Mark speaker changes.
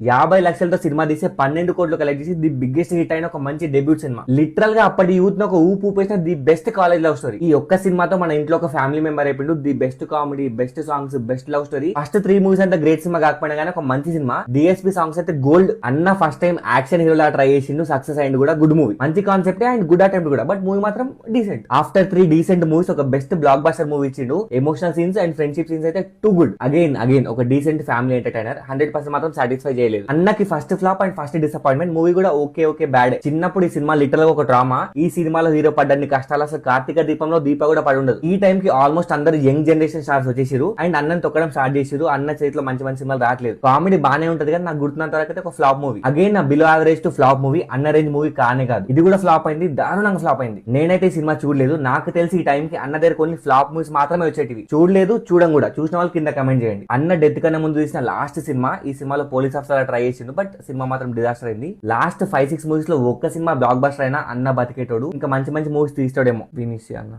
Speaker 1: 50 లక్షలతో సినిమా తీసే 12 కోట్లు కలెక్ట్ చేసి ది బిగ్గెస్ట్ హిట్ అయిన ఒక మంచి డెబ్యూట్ సినిమా. లిటరల్ గా అప్పటి యూత్ ఒక ఊపు ఊపేసిన the best college love story. ఈ ఒక్క సినిమాతో మన ఇంట్లో ఒక ఫ్యామిలీ మెంబర్ అయిపోయిండు. The best comedy, best songs, best love story. First 3 movies అంతా గ్రేట్ సినిమా కాకపోయినా కానీ ఒక మంచి సినిమా. డిఎస్పీ సాంగ్స్ అయితే గోల్డ్. అన్న ఫస్ట్ టైం యాక్షన్ హీరోలా ట్రై చేసిండు, సక్సెస్ అయింది కూడా. గుడ్ మూవీ, మంచి కాన్సెప్ట్ అండ్ గుడ్ అటెంప్ట్ కూడా. బట్ మూవీ మాత్రం డీసెంట్. ఆఫ్టర్ 3 డీసెంట్ మూవీస్ ఒక బెస్ట్ బ్లాక్ బస్టర్ మూవీ ఇచ్చిండు. Emotional scenes and friendship scenes అయితే టూ గుడ్. అగైన్ ఒక డీసెంట్ ఫ్యామిలీ ఎంటర్టైనర్. 100% మాత్రం సాటిస్ఫై చేయలేదు. అన్నకి first flop and first disappointment. Movie కూడా ఓకే బ్యాడ్. చిన్నప్పుడు ఈ సినిమా లిటరల్ గా ఒక డ్రామా. ఈ సినిమాలో హీరో పడ్డన్ని కష్టాలు అసలు కార్తీక దీపంలో దీప కూడా పడి ఉండదు. ఈ టైం కి ఆల్మోస్ట్ అందరు యంగ్ జనరేషన్ స్టార్స్ వచ్చేసారు అండ్ అన్నని తొక్కడం స్టార్ట్ చేసారు. అన్న చేతిలో మంచి మంచి సినిమాలు రావట్లేదు. కామెడీ బానే ఉంటది కానీ నాకు గుర్తున్నంత వరకు అయితే ఒక ఫ్లాప్ మూవీ. అగైన్ నా below average to flop movie. అన్న రేంజ్ మూవీ కానే కాదు. ఇది కూడా ఫ్లాప్ అయింది, దారుణంగా ఫ్లాప్ అయింది. నేనైతే ఈ సినిమా చూడలేదు. నాకు తెలిసి ఈ టైం కి అన్న దగ్గర కొన్ని ఫ్లాప్ మూవీస్ మాత్రమే వచ్చేటివి. చూడలేదు, చూడం కూడా. చూసిన వాళ్ళు కింద కమెంట్ చేయండి. అన్న డెత్ కన్నా ముందు తీసిన లాస్ట్ సినిమా. ఈ సినిమాలో పోలీస్ ఆఫీసర్ ట్రై చేసిండు బట్ సినిమా మాత్రం డిజాస్టర్ అయింది. లాస్ట్ 5-6 మూవీస్ లో ఒక్క సినిమా బ్లాక్ బస్టర్ అయినా అన్న బతికేటోడు. ఇంకా మంచి మంచి మూవీస్ తీస్తాడేమో. వినిసి అన్న.